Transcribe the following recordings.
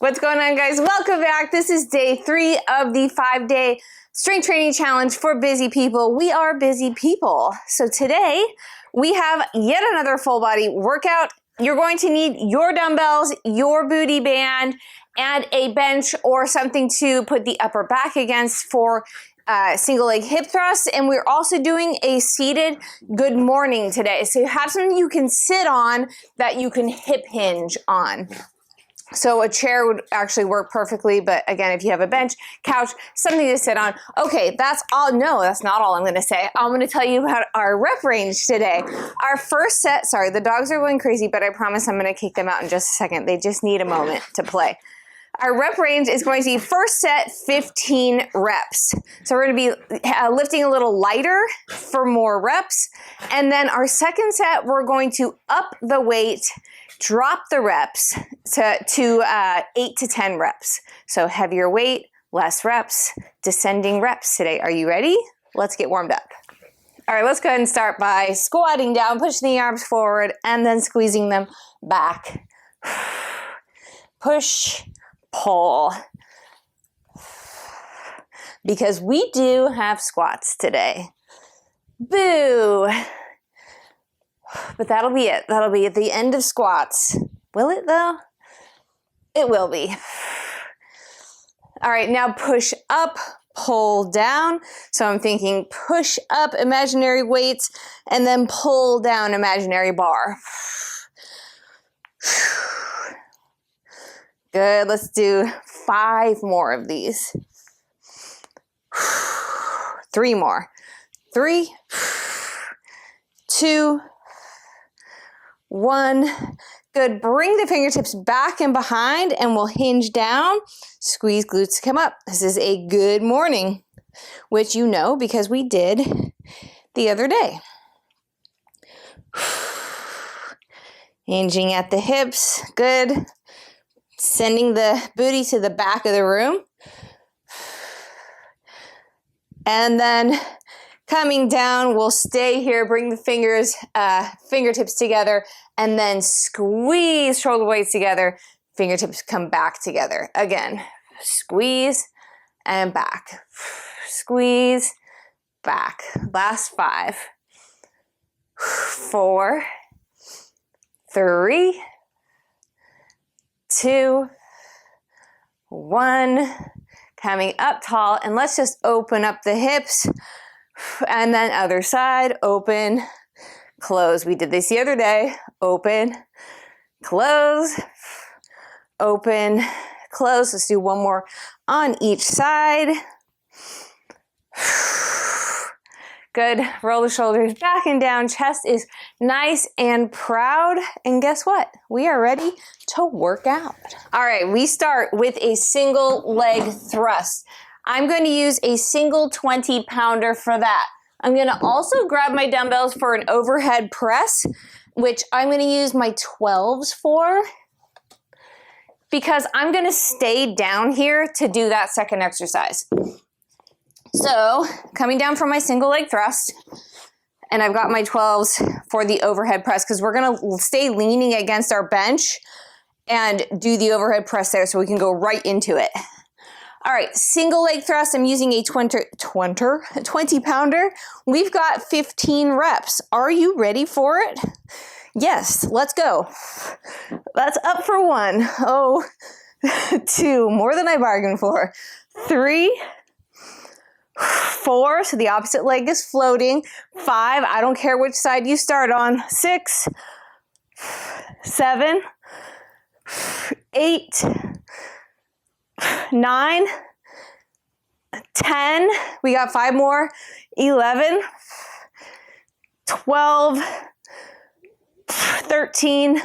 What's going on, guys? Welcome back. This is day 3 of the 5-day strength training challenge for busy people. We are busy people. So today we have yet another full body workout. You're going to need your dumbbells, your booty band, and a bench or something to put the upper back against for single leg hip thrusts. And we're also doing a seated good morning today. So you have something you can sit on that you can hip hinge on. So a chair would actually work perfectly, but again, if you have a bench, couch, something to sit on. Okay, that's all. No, that's not all I'm going to say. I'm going to tell you about our rep range today. Our first set, sorry, the dogs are going crazy, but I promise I'm going to kick them out in just a second. They just need a moment to play. Our rep range is going to be first set 15 reps. So we're going to be lifting a little lighter for more reps. And then our second set, we're going to up the weight, drop the reps to 8 to 10 reps. So heavier weight, less reps, descending reps today. Are you ready? Let's get warmed up. All right, let's go ahead and start by squatting down, pushing the arms forward, and then squeezing them back. Push, pull. Because we do have squats today. Boo! But that'll be it. That'll be at the end of squats. Will it though? It will be. All right, now push up, pull down. So I'm thinking push up imaginary weights and then pull down imaginary bar. Good, let's do 5 more of these. 3 more. 3, 2, 1. Good. Bring the fingertips back and behind and we'll hinge down. Squeeze glutes to come up. This is a good morning, which you know because we did the other day. Hinging at the hips. Good. Sending the booty to the back of the room. And then coming down, we'll stay here, bring the fingertips together, and then squeeze shoulder blades together. Fingertips come back together. Again, squeeze and back. Squeeze, back. Last 5. 4, 3, 2, 1. Coming up tall, and let's just open up the hips. And then other side, open, close. We did this the other day. Open, close, open, close. Let's do one more on each side. Good. Roll the shoulders back and down. Chest is nice and proud. And guess what? We are ready to work out. All right, we start with a single leg thrust. I'm going to use a single 20-pounder for that. I'm going to also grab my dumbbells for an overhead press, which I'm going to use my 12s for, because I'm going to stay down here to do that second exercise. So coming down from my single leg thrust, and I've got my 12s for the overhead press because we're going to stay leaning against our bench and do the overhead press there so we can go right into it. All right, single leg thrust, I'm using a 20-pounder. We've got 15 reps. Are you ready for it? Yes, let's go. That's up for 1. Oh, 2, more than I bargained for. 3, 4, so the opposite leg is floating. 5, I don't care which side you start on. 6, 7, 8, 9, 10, we got 5 more, 11, 12, 13,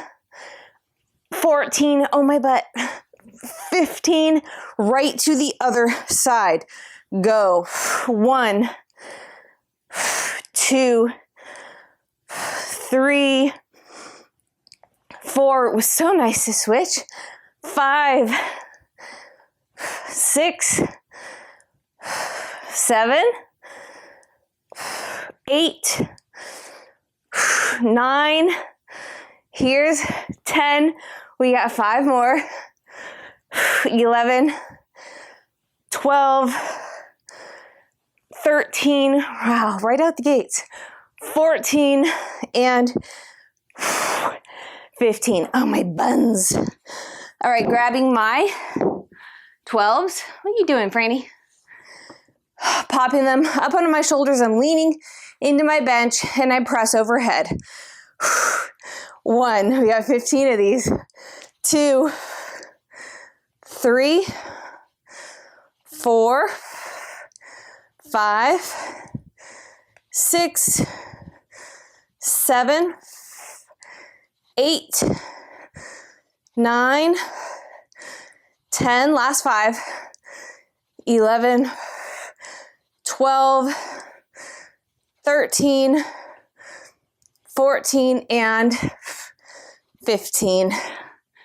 14, oh my butt, 15, right to the other side. Go. 1, 2, 3, 4, it was so nice to switch. 5, 6, 7, 8, 9, here's 10, we got 5 more, 11, 12, 13, wow, right out the gates, 14, and 15. Oh, my buns. All right, grabbing my 12s. What are you doing, Franny? Popping them up onto my shoulders. I'm leaning into my bench, and I press overhead. 1, we got 15 of these. 2, 3, 4, 5, 6, 7, 8, 9, 10, last 5, 11, 12, 13, 14, and 15.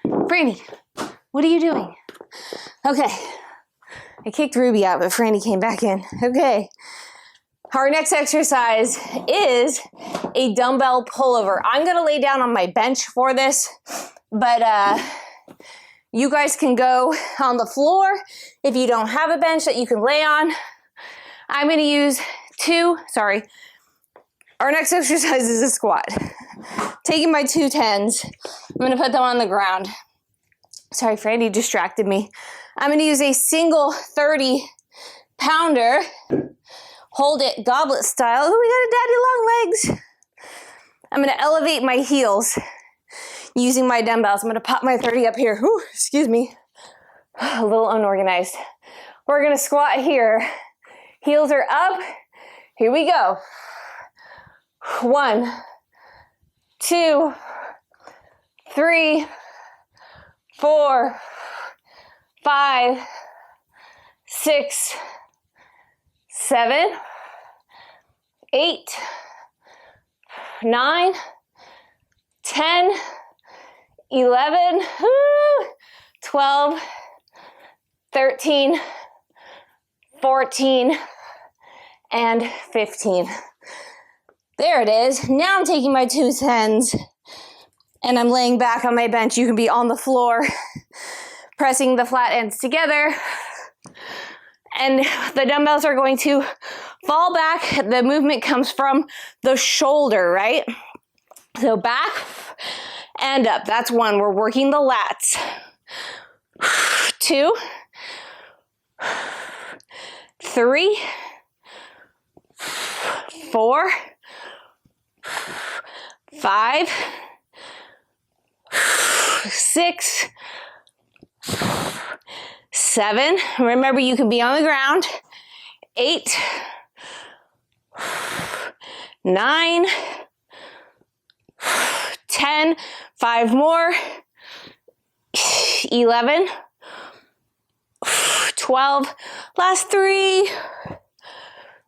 Franny, what are you doing? Okay, I kicked Ruby out, but Franny came back in. Okay, our next exercise is a dumbbell pullover. I'm gonna lay down on my bench for this, but you guys can go on the floor if you don't have a bench that you can lay on. I'm gonna use our next exercise is a squat. Taking my 2 10s, I'm gonna put them on the ground. Sorry, Franny distracted me. I'm gonna use a single 30-pounder. Hold it goblet style. Oh, we got a daddy long legs. I'm gonna elevate my heels using my dumbbells. I'm gonna pop my 30 up here. Whew, excuse me. A little unorganized. We're gonna squat here. Heels are up. Here we go. 1, 2, 3, 4, 5, 6, 7, 8, 9, 10, 11, 12, 13, 14, and 15. There it is. Now I'm taking my 2 10s and I'm laying back on my bench. You can be on the floor, pressing the flat ends together. And the dumbbells are going to fall back. The movement comes from the shoulder, right? So back and up. That's 1. We're working the lats. 2, 3, 4, 5, 6, 7. Remember, you can be on the ground. 8, 9, 10. 5 more. 11, 12. Last 3.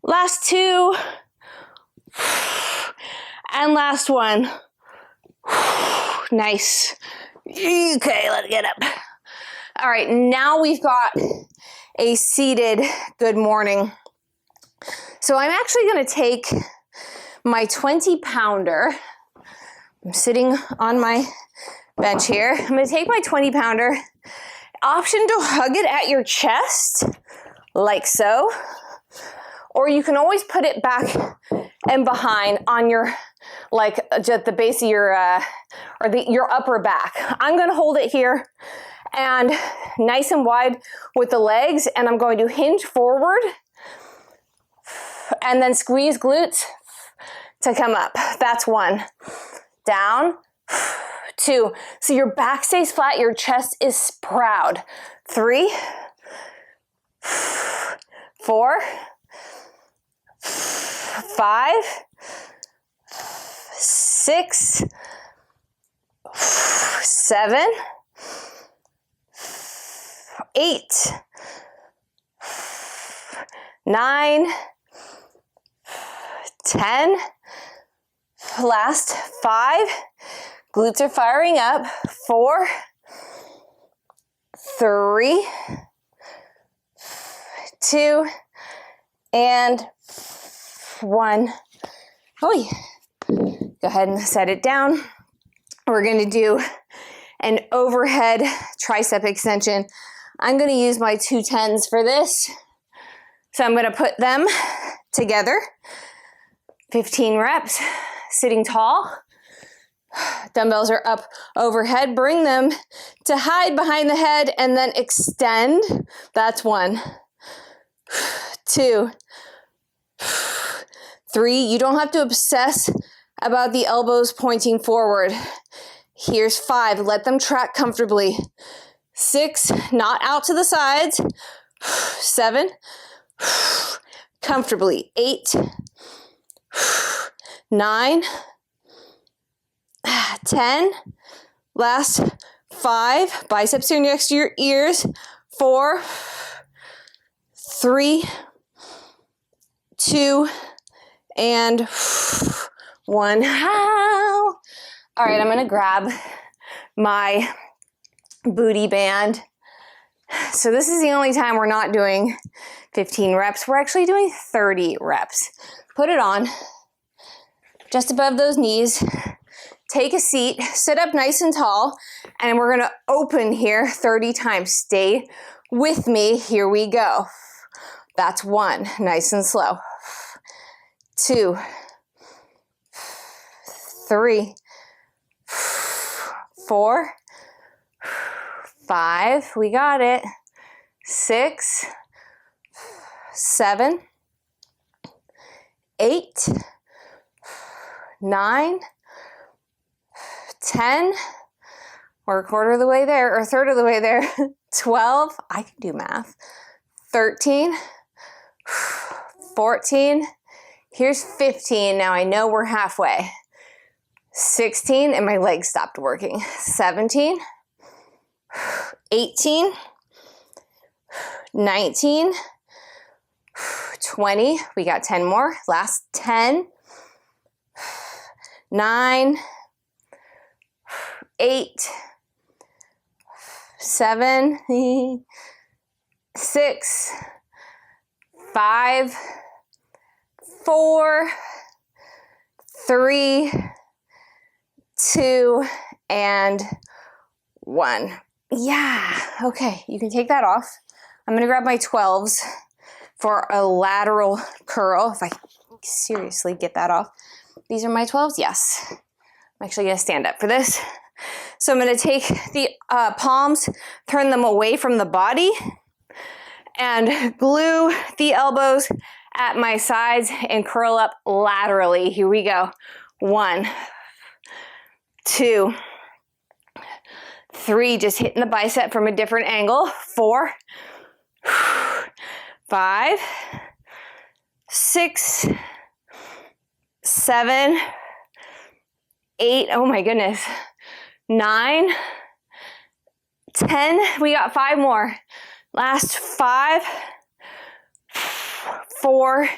Last 2. And last 1. Nice. Okay, let's get up. All right, now we've got a seated good morning. So I'm actually going to take my 20-pounder. I'm sitting on my bench here. I'm going to take my 20-pounder. Option to hug it at your chest, like so. Or you can always put it back and behind on your, like, at the base of your, your upper back. I'm going to hold it here and nice and wide with the legs, and I'm going to hinge forward and then squeeze glutes to come up. That's 1. Down. 2. So your back stays flat, your chest is proud. 3, 4, 5, 6, 7, 8, 9, 10. Last 5. Glutes are firing up. 4, 3, 2, and 1. Oh, go ahead and set it down. We're going to do an overhead tricep extension. I'm gonna use my 210s for this. So I'm gonna put them together. 15 reps, sitting tall. Dumbbells are up overhead. Bring them to hide behind the head and then extend. That's 1, 2, 3. You don't have to obsess about the elbows pointing forward. Here's 5. Let them track comfortably. 6, not out to the sides. 7, comfortably. 8, 9, 10, last 5, biceps are next to your ears. 4, 3, 2, and 1. How? All right, I'm gonna grab my booty band. So this is the only time we're not doing 15 reps. We're actually doing 30 reps. Put it on just above those knees. Take a seat, sit up nice and tall, and we're gonna open here 30 times. Stay with me, here we go. That's 1, nice and slow. 2, 3, 4, 5, we got it. 6, 7, 8, 9, 10, we're a quarter of the way there, or a third of the way there. 12, I can do math. 13, 14, here's 15, now I know we're halfway. 16, and my legs stopped working. 17, 18, 19, 20, we got 10 more, last 10, 9, 8, 7, 6, 5, 4, 3, 2, and 1. Yeah, okay, you can take that off. I'm gonna grab my 12s for a lateral curl, if I seriously get that off. These are my 12s, yes. I'm actually gonna stand up for this. So I'm gonna take the palms, turn them away from the body, and glue the elbows at my sides and curl up laterally. Here we go. 1, 2, 3, just hitting the bicep from a different angle. 4, 5, 6, 7, 8, oh my goodness, 9, 10, we got 5 more. Last 5, 4,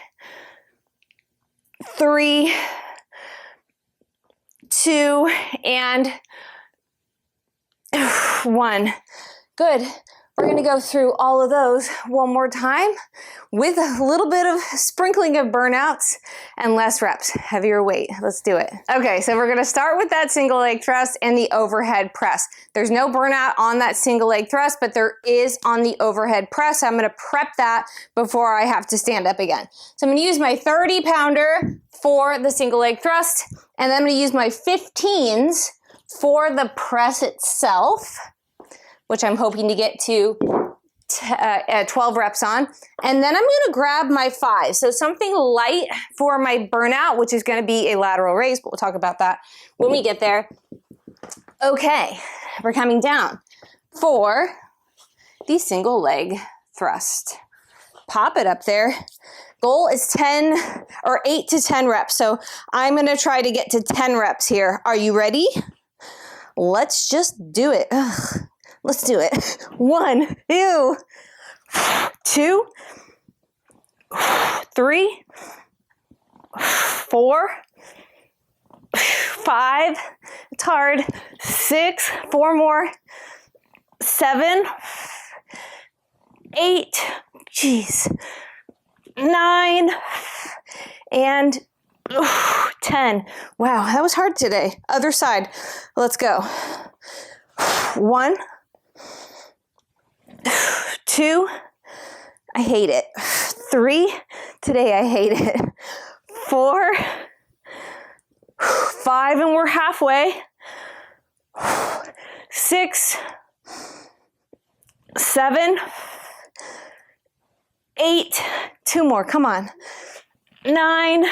3, 2, and 1. Good. We're gonna go through all of those one more time with a little bit of sprinkling of burnouts and less reps, heavier weight. Let's do it. Okay, so we're gonna start with that single leg thrust and the overhead press. There's no burnout on that single leg thrust, but there is on the overhead press. I'm gonna prep that before I have to stand up again. So I'm gonna use my 30 pounder for the single leg thrust, and then I'm gonna use my 15s for the press itself, which I'm hoping to get to 12 reps on. And then I'm gonna grab my 5. So something light for my burnout, which is gonna be a lateral raise, but we'll talk about that when we get there. Okay, we're coming down for the single leg thrust. Pop it up there. Goal is 10 or 8 to 10 reps. So I'm gonna try to get to 10 reps here. Are you ready? Let's just do it. Ugh. Let's do it. 1, 2, 2, 3, 4, 5, it's hard, 6, 4 more, 7, 8, geez, 9, and 10. Wow, that was hard today. Other side. Let's go. 1, 2, I hate it. 3, today I hate it. 4, 5, and we're halfway. 6, 7, 8, 2 more, come on. 9,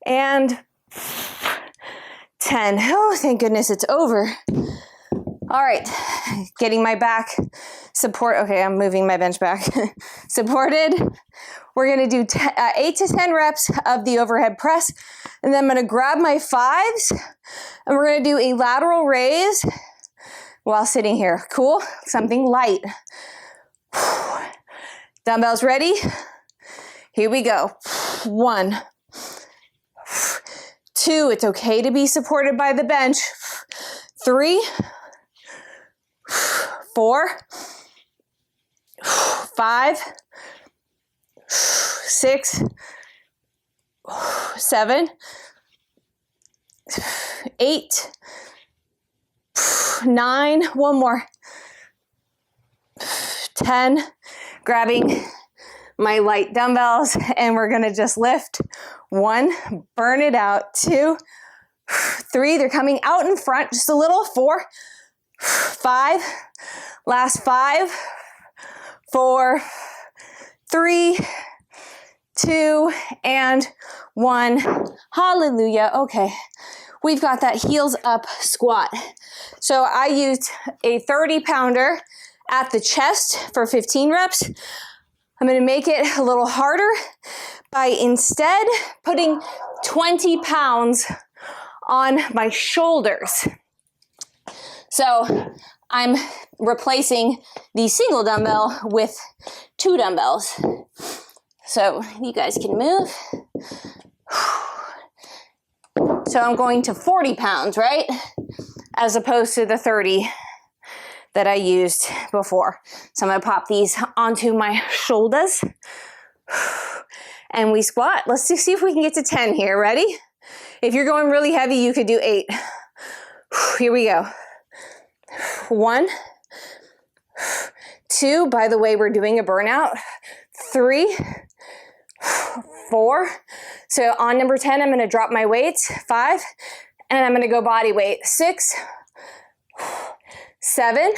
and 10. Oh, thank goodness it's over. All right, getting my back support. Okay, I'm moving my bench back. Supported. We're gonna do 8 to 10 reps of the overhead press. And then I'm gonna grab my 5s and we're gonna do a lateral raise while sitting here. Cool, something light. Dumbbells ready? Here we go. 1, 2, it's okay to be supported by the bench. 3, 4, 5, 6, 7, 8, 9, one more, 10, grabbing my light dumbbells, and we're gonna just lift. 1, burn it out. 2, 3, they're coming out in front just a little. 4, 5, last 5, 4, 3, 2, and 1. Hallelujah. Okay, we've got that heels up squat. So I used a 30-pounder at the chest for 15 reps. I'm gonna make it a little harder by instead putting 20 pounds on my shoulders. So I'm replacing the single dumbbell with 2 dumbbells. So you guys can move. So I'm going to 40 pounds, right? As opposed to the 30 that I used before. So I'm gonna pop these onto my shoulders and we squat. Let's see if we can get to 10 here. Ready? If you're going really heavy, you could do 8. Here we go. 1, 2, by the way, we're doing a burnout. 3, 4. So on number 10, I'm gonna drop my weights. 5, and I'm gonna go body weight. 6, 7,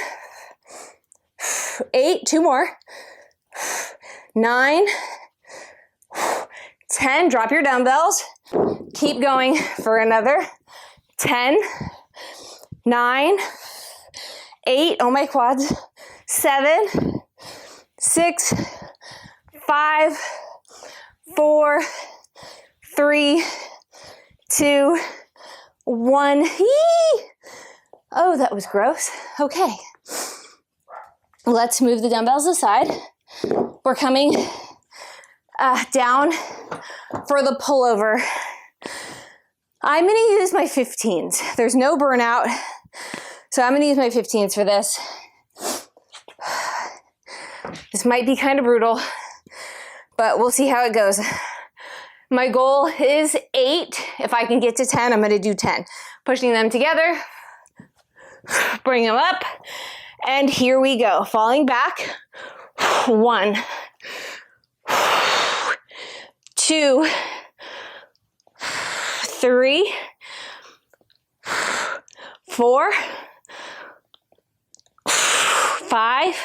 8, 2 more, 9, 10, drop your dumbbells, keep going for another 10, 9, 8, oh my quads, 7, 6, 5, 4, 3, 2, 1. Oh, that was gross. Okay. Let's move the dumbbells aside. We're coming down for the pullover. I'm going to use my 15s. There's no burnout, so I'm going to use my 15s for this. This might be kind of brutal, but we'll see how it goes. My goal is 8. If I can get to 10, I'm going to do 10. Pushing them together. Bring them up, and here we go. Falling back. 1, 2, 3, 4, 5,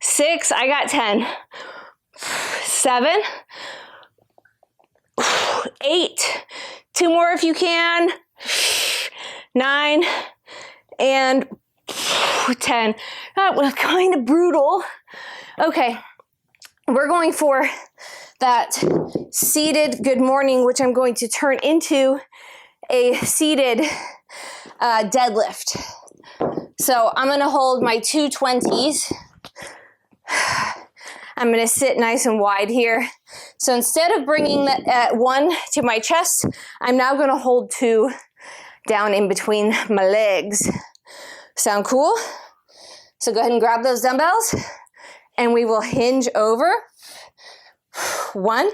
6. I got 10. 7, 8. 2 more if you can. 9, and 10. That was kind of brutal. Okay, we're going for that seated good morning, which I'm going to turn into a seated deadlift. So I'm gonna hold my 2 20s. I'm gonna sit nice and wide here. So instead of bringing that 1 to my chest, I'm now gonna hold 2 down in between my legs. Sound cool? So go ahead and grab those dumbbells and we will hinge over. 1,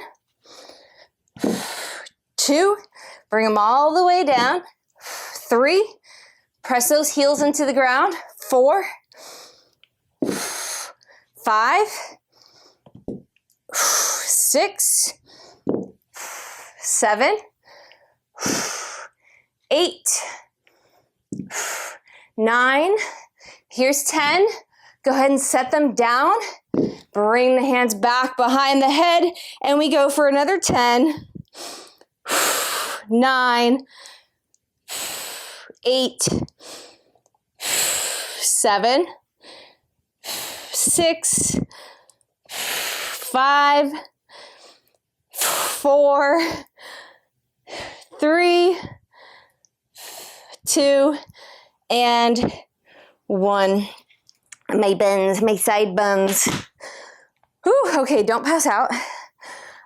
2, bring them all the way down. 3, press those heels into the ground. 4, 5, 6, 7, 8, 9, here's 10. Go ahead and set them down. Bring the hands back behind the head, and we go for another 10, 9, 8, 7, 6, 5, 4, 3, 2, and 1. My buns, my side buns. Whew, okay, don't pass out.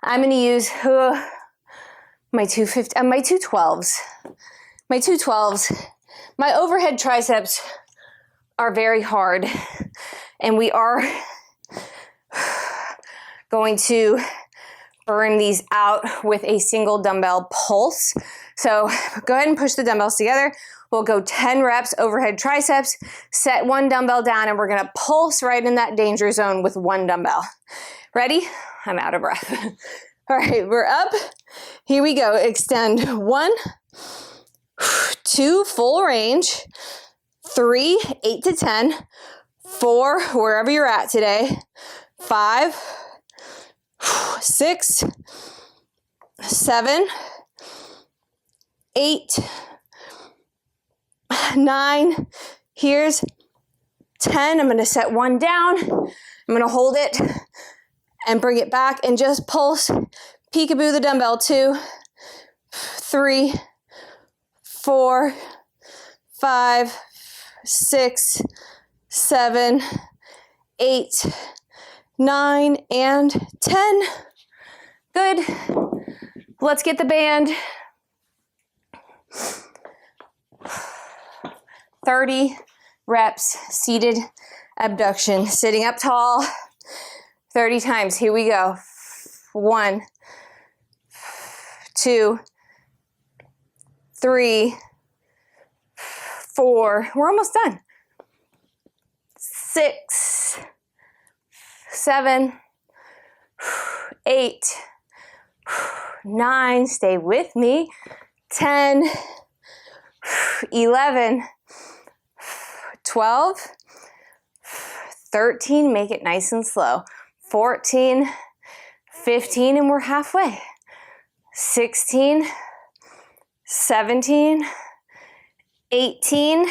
I'm gonna use my 212s. My 212s. My overhead triceps are very hard, and we are going to burn these out with a single dumbbell pulse. So go ahead and push the dumbbells together. We'll go 10 reps overhead triceps, set one dumbbell down, and we're gonna pulse right in that danger zone with one dumbbell. Ready? I'm out of breath. All right, we're up. Here we go. Extend 1, 2, full range, 3, 8 to 10, 4, wherever you're at today, 5, 6, 7, 8, 9, here's 10. I'm going to set one down. I'm going to hold it and bring it back and just pulse, peekaboo the dumbbell, 2, 3, 4, 5, 6, 7, 8, 9, and 10. Good. Let's get the band. 30 reps, seated abduction, sitting up tall, 30 times. Here we go. 1, 2, 3, 4. We're almost done. 6, 7, 8, 9. Stay with me. 10, 11, 12, 13, make it nice and slow. 14, 15, and we're halfway. 16, 17, 18,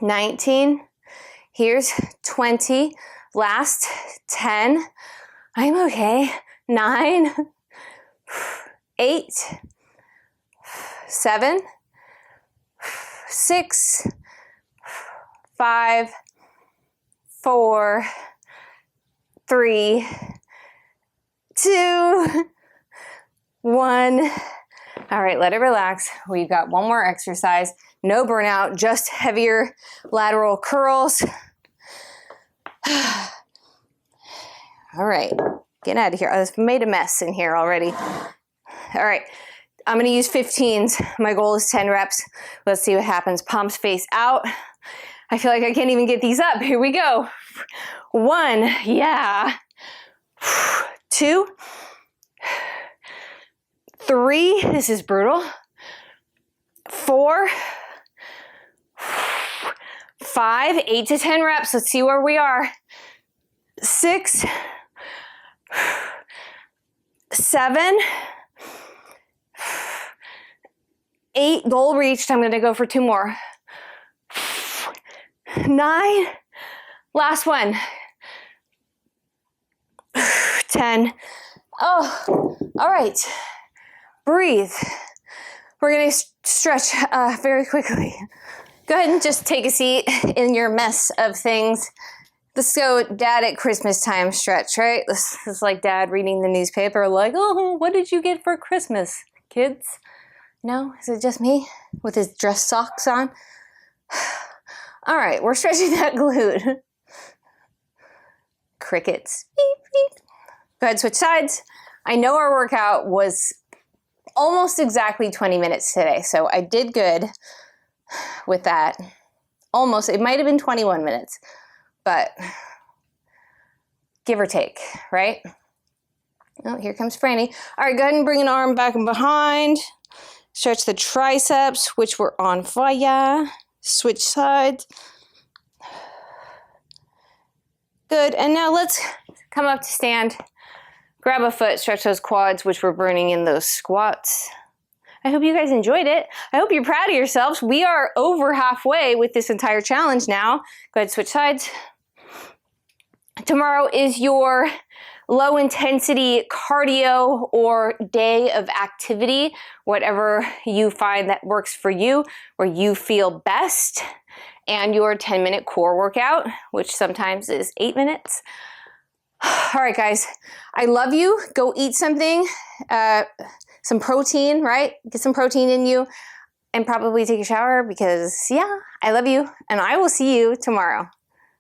19, here's 20, last 10, I'm okay. 9, 8, 7, 6, 5, 4, 3, 2, 1. All right, let it relax. We've got one more exercise. No burnout, just heavier lateral curls. All right, getting out of here. I've made a mess in here already. All right, I'm gonna use 15s. My goal is 10 reps. Let's see what happens. Palms face out. I feel like I can't even get these up. Here we go. 1, yeah. 2, 3, this is brutal. 4, 5, 8 to 10 reps. Let's see where we are. 6, 7, 8, goal reached. I'm gonna go for 2 more. 9, last one. 10. Oh, all right. Breathe. We're gonna stretch very quickly. Go ahead and just take a seat in your mess of things. Let's go dad at Christmas time stretch, right? This is like dad reading the newspaper like, oh, what did you get for Christmas, kids? No? Is it just me with his dress socks on? All right, we're stretching that glute. Crickets. Beep, beep. Go ahead, switch sides. I know our workout was almost exactly 20 minutes today, so I did good with that. Almost, it might have been 21 minutes, but give or take, right? Oh, here comes Franny. All right, go ahead and bring an arm back and behind. Stretch the triceps, which were on fire. Switch sides. Good, and now let's come up to stand. Grab a foot, stretch those quads, which we're burning in those squats. I hope you guys enjoyed it. I hope you're proud of yourselves. We are over halfway with this entire challenge now. Go ahead, switch sides. Tomorrow is your low intensity cardio or day of activity, whatever you find that works for you, where you feel best, and your 10-minute core workout, which sometimes is 8 minutes. All right, guys, I love you. Go eat something, some protein, right? Get some protein in you and probably take a shower because, yeah, I love you, and I will see you tomorrow.